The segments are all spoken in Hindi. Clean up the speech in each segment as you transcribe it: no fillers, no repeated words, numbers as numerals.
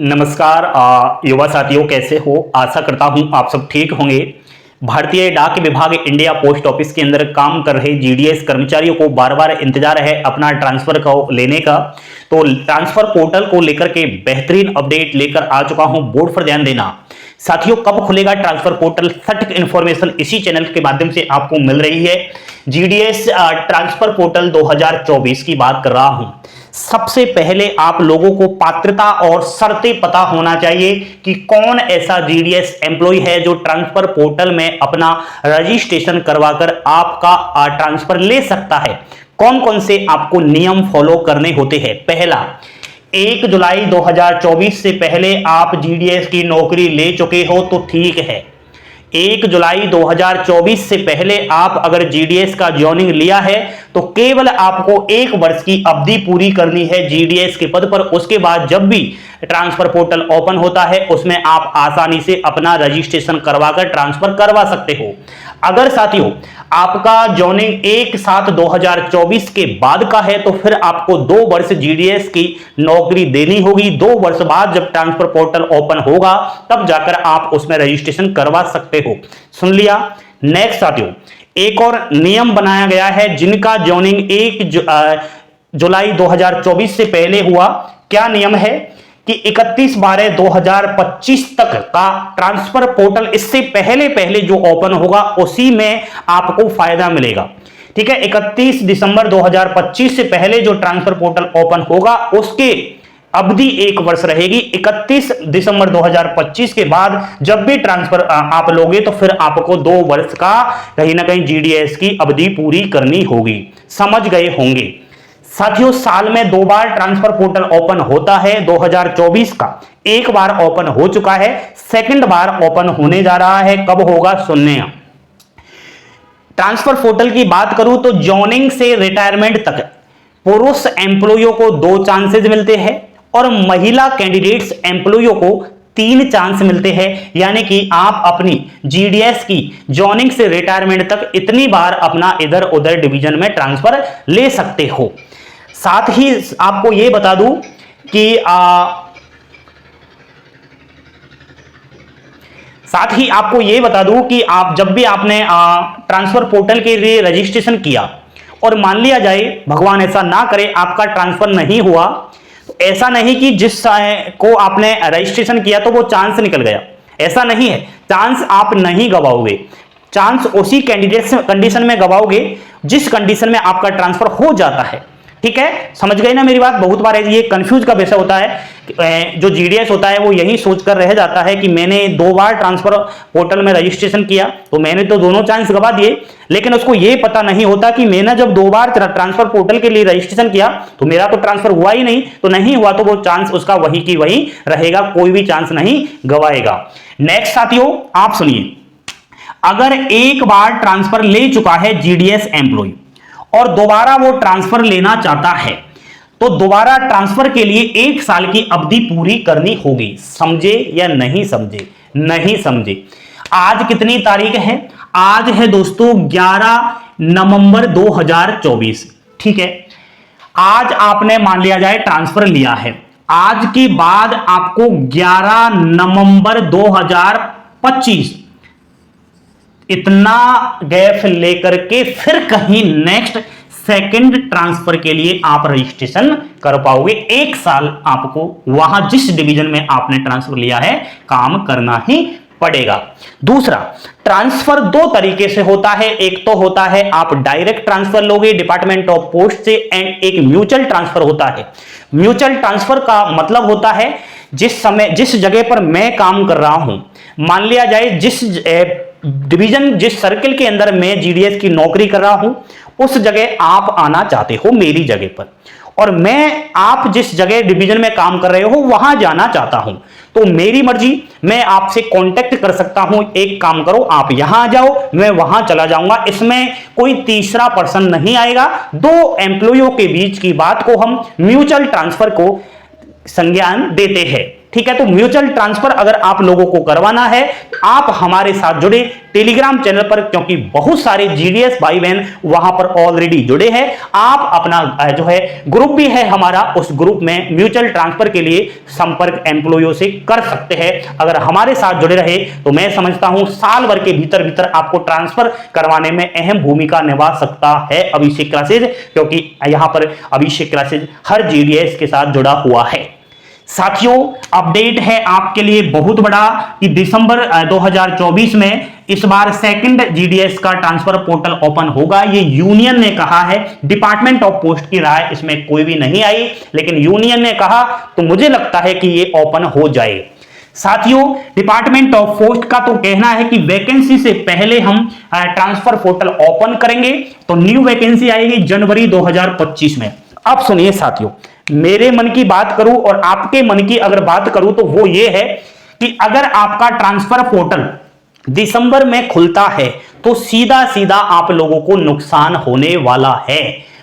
नमस्कार युवा साथियों, कैसे हो? आशा करता हूं आप सब ठीक होंगे। भारतीय डाक विभाग इंडिया पोस्ट ऑफिस के अंदर काम कर रहे जीडीएस कर्मचारियों को बार बार इंतजार है अपना ट्रांसफर को लेने का। तो ट्रांसफर पोर्टल को लेकर के बेहतरीन अपडेट लेकर आ चुका हूं, बोर्ड पर ध्यान देना। साथियों, कब खुलेगा ट्रांसफर पोर्टल, सटीक इन्फॉर्मेशन इसी चैनल के माध्यम से आपको मिल रही है। जीडीएस ट्रांसफर पोर्टल 2024 की बात कर रहा हूं। सबसे पहले आप लोगों को पात्रता और शर्तें पता होना चाहिए कि कौन ऐसा जीडीएस एम्प्लॉय है जो ट्रांसफर पोर्टल में अपना रजिस्ट्रेशन करवाकर आपका ट्रांसफर ले सकता है। कौन कौन से आपको नियम फॉलो करने होते हैं। पहला, 1 जुलाई 2024 से पहले आप जीडीएस की नौकरी ले चुके हो तो ठीक है। 1 जुलाई 2024 से पहले आप अगर जीडीएस का ज्वाइनिंग लिया है तो केवल आपको 1 वर्ष की अवधि पूरी करनी है जीडीएस के पद पर। उसके बाद जब भी ट्रांसफर पोर्टल ओपन होता है उसमें आप आसानी से अपना रजिस्ट्रेशन करवाकर ट्रांसफर करवा सकते हो। अगर साथियों आपका ज्वाइनिंग 1/7/2024 के बाद का है तो फिर आपको 2 वर्ष जीडीएस की नौकरी देनी होगी। 2 वर्ष बाद जब ट्रांसफर पोर्टल ओपन होगा तब जाकर आप उसमें रजिस्ट्रेशन करवा सकते हो। सुन लिया। नेक्स्ट साथियों, एक और नियम बनाया गया है जिनका ज्वाइनिंग 1 जुलाई 2024 से पहले हुआ। क्या नियम है कि 31/12/2025 तक का ट्रांसफर पोर्टल इससे पहले जो ओपन होगा उसी में आपको फायदा मिलेगा। ठीक है, 31 दिसंबर 2025 से पहले जो ट्रांसफर पोर्टल ओपन होगा उसके अवधि 1 वर्ष रहेगी। 31 दिसंबर 2025 के बाद जब भी ट्रांसफर आप लोगे तो फिर आपको 2 वर्ष का कहीं ना कहीं जीडीएस की अवधि पूरी करनी होगी। समझ गए होंगे साथियों। साल में 2 बार ट्रांसफर पोर्टल ओपन होता है। 2024 का 1 बार ओपन हो चुका है, सेकंड बार ओपन होने जा रहा है। कब होगा सुनने। ट्रांसफर पोर्टल की बात करूं तो ज्वाइनिंग से रिटायरमेंट तक पुरुष एम्प्लॉइयों को 2 चांसेस मिलते हैं और महिला कैंडिडेट्स एम्प्लॉइयों को 3 चांस मिलते हैं। यानी कि आप अपनी जीडीएस की ज्वाइनिंग से रिटायरमेंट तक इतनी बार अपना इधर उधर डिवीजन में ट्रांसफर ले सकते हो। साथ ही आपको यह बता दूं कि आप जब भी आपने ट्रांसफर पोर्टल के लिए रजिस्ट्रेशन किया और मान लिया जाए, भगवान ऐसा ना करे, आपका ट्रांसफर नहीं हुआ, तो ऐसा नहीं कि जिस को आपने रजिस्ट्रेशन किया तो वो चांस निकल गया। ऐसा नहीं है, चांस आप नहीं गवाओगे। चांस उसी कंडीशन में गवाओगे जिस कंडीशन में आपका ट्रांसफर हो जाता है। ठीक है, समझ गए ना मेरी बात। बहुत बार ये कंफ्यूज का विषय होता है। जो जीडीएस होता है वो यही सोचकर रह जाता है कि मैंने 2 बार ट्रांसफर पोर्टल में रजिस्ट्रेशन किया तो मैंने तो दोनों चांस गवा दिए, लेकिन उसको ये पता नहीं होता कि मैंने जब 2 बार ट्रांसफर पोर्टल के लिए रजिस्ट्रेशन किया तो मेरा तो ट्रांसफर हुआ ही नहीं, तो नहीं हुआ तो वो चांस उसका वही की वही रहेगा, कोई भी चांस नहीं गवाएगा। नेक्स्ट साथियों, आप सुनिए। अगर 1 बार ट्रांसफर ले चुका है जीडीएस एम्प्लॉय और दोबारा वो ट्रांसफर लेना चाहता है तो दोबारा ट्रांसफर के लिए 1 साल की अवधि पूरी करनी होगी। समझे या नहीं समझे? नहीं समझे। आज कितनी तारीख है? आज है दोस्तों 11 नवंबर 2024। ठीक है, आज आपने मान लिया जाए ट्रांसफर लिया है। आज के बाद आपको 11 नवंबर 2025 इतना गैप लेकर के फिर कहीं नेक्स्ट सेकंड ट्रांसफर के लिए आप रजिस्ट्रेशन कर पाओगे। 1 साल आपको वहां जिस डिवीजन में आपने ट्रांसफर लिया है काम करना ही पड़ेगा। दूसरा, ट्रांसफर 2 तरीके से होता है। एक तो होता है आप डायरेक्ट ट्रांसफर लोगे डिपार्टमेंट ऑफ पोस्ट से, एंड एक म्यूचुअल ट्रांसफर होता है। म्यूचुअल ट्रांसफर का मतलब होता है जिस जगह पर मैं काम कर रहा हूं, मान लिया जाए जिस डिवीजन जिस सर्कल के अंदर मैं जीडीएस की नौकरी कर रहा हूं उस जगह आप आना चाहते हो मेरी जगह पर, और मैं आप जिस जगह डिवीजन में काम कर रहे हो वहां जाना चाहता हूं, तो मेरी मर्जी, मैं आपसे कांटेक्ट कर सकता हूं। एक काम करो, आप यहां आ जाओ, मैं वहां चला जाऊंगा। इसमें कोई तीसरा पर्सन नहीं आएगा। 2 एम्प्लॉइयों के बीच की बात को हम म्यूचुअल ट्रांसफर को संज्ञान देते हैं। ठीक है। तो म्यूचुअल ट्रांसफर अगर आप लोगों को करवाना है, आप हमारे साथ जुड़े टेलीग्राम चैनल पर, क्योंकि बहुत सारे जीडीएस भाई बहन वहां पर ऑलरेडी जुड़े हैं। आप अपना जो है ग्रुप भी है हमारा, उस ग्रुप में म्यूचुअल ट्रांसफर के लिए संपर्क एम्प्लॉइयों से कर सकते हैं। अगर हमारे साथ जुड़े रहे तो मैं समझता हूं साल भर के भीतर भीतर आपको ट्रांसफर करवाने में अहम भूमिका निभा सकता है अभिषेक क्लासेज, क्योंकि यहां पर अभिषेक क्लासेज हर जीडीएस के साथ जुड़ा हुआ है। साथियों, अपडेट है आपके लिए बहुत बड़ा कि दिसंबर 2024 में इस बार सेकंड जीडीएस का ट्रांसफर पोर्टल ओपन होगा। ये यूनियन ने कहा है, डिपार्टमेंट ऑफ पोस्ट की राय इसमें कोई भी नहीं आई, लेकिन यूनियन ने कहा तो मुझे लगता है कि ये ओपन हो जाए। साथियों, डिपार्टमेंट ऑफ पोस्ट का तो कहना है कि वैकेंसी से पहले हम ट्रांसफर पोर्टल ओपन करेंगे, तो न्यू वैकेंसी आएगी जनवरी 2025 में। अब सुनिए साथियों, मेरे मन की बात करूं और आपके मन की अगर बात करूं तो वो ये है कि अगर आपका ट्रांसफर पोर्टल दिसंबर में खुलता है तो सीधा सीधा आप लोगों को नुकसान होने वाला है।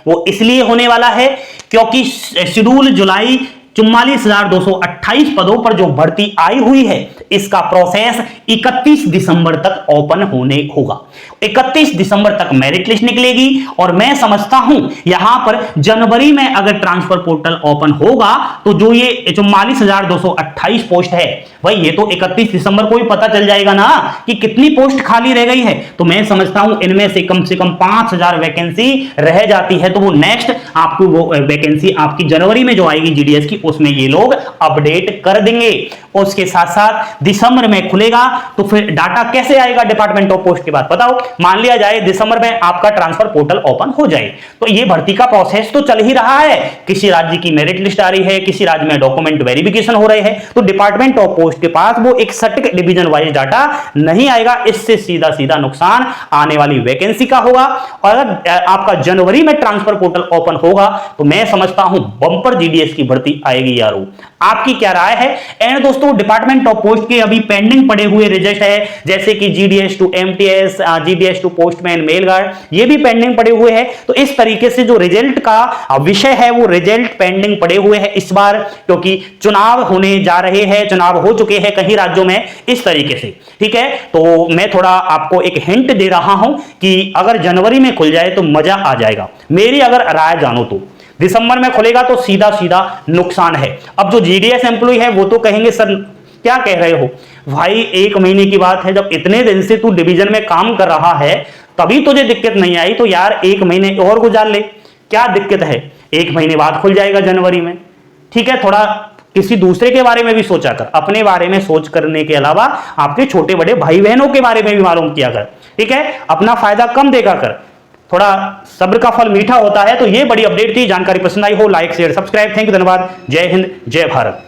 वो इसलिए होने वाला है क्योंकि शेड्यूल जुलाई 44,228 पदों पर जो भर्ती आई हुई है, इसका प्रोसेस 31 दिसंबर तक ओपन होने होगा। 31 दिसंबर तक मेरिट लिस्ट निकलेगी और मैं समझता हूं यहां पर जनवरी में अगर ट्रांसफर पोर्टल ओपन होगा तो जो ये 44,228 पोस्ट है भाई, ये तो 31 दिसंबर को ही पता चल जाएगा ना कि कितनी पोस्ट खाली रह गई है। तो मैं समझता हूं इनमें से कम 5,000 वैकेंसी रह जाती है, तो वो नेक्स्ट आपको वो वैकेंसी आपकी जनवरी में जो आएगी जीडीएस की, उसमें ये लोग अपडेट कर देंगे। उसके साथ साथ दिसंबर में खुलेगा तो फिर डाटा कैसे आएगा डिपार्टमेंट ऑफ पोस्ट के बाद, बताओ। मान लिया जाए दिसंबर में आपका ट्रांसफर पोर्टल ओपन हो जाए, तो ये भर्ती का प्रोसेस तो चल ही रहा है। किसी राज्य की मेरिट लिस्ट आ रही है, किसी राज्य में डॉक्यूमेंट वेरिफिकेशन हो रहे हैं, तो डिपार्टमेंट ऑफ पोस्ट के पास वो एक सटीक डिवीजन वाइज डाटा नहीं आएगा। इससे सीधा सीधा नुकसान आने वाली वैकेंसी का होगा। और अगर आपका जनवरी में ट्रांसफर पोर्टल ओपन होगा तो मैं समझता हूं बंपर जीडीएस की भर्ती आएगी यारो। आपकी क्या राय है? एंड दोस्तों, डिपार्टमेंट ऑफ पोस्ट के अभी पेंडिंग पड़े हुए रिजल्ट है, जैसे कि GDS to MTS, GDS to postman mail guard, ये भी पेंडिंग पड़े हुए हैं। तो इस तरीके से जो रिजल्ट का विषय है वो रिजल्ट पेंडिंग पड़े हुए हैं इस बार, क्योंकि चुनाव होने जा रहे हैं, चुनाव हो चुके हैं कई राज्यों में, इस तरीके से। ठीक है, तो मैं थोड़ा आपको एक हिंट दे रहा हूं कि अगर जनवरी में खुल जाए तो मजा आ जाएगा। मेरी अगर राय जानो तो दिसंबर में खुलेगा तो सीधा सीधा नुकसान है। अब जो जीडीएस एम्प्लॉय है वो तो कहेंगे सर क्या कह रहे हो भाई, 1 महीने की बात है, जब इतने दिन से तू डिवीजन में काम कर रहा है तभी तुझे दिक्कत नहीं आई, तो यार 1 महीने और गुजार ले, क्या दिक्कत है? 1 महीने बाद खुल जाएगा जनवरी में। ठीक है, थोड़ा किसी दूसरे के बारे में भी सोचा कर, अपने बारे में सोच करने के अलावा आपके छोटे बड़े भाई बहनों के बारे में भी मालूम किया कर। ठीक है, अपना फायदा कम देखा कर, थोड़ा सब्र का फल मीठा होता है। तो ये बड़ी अपडेट थी, जानकारी पसंद आई हो like share subscribe. Thank you, धन्यवाद। जय हिंद, जय भारत।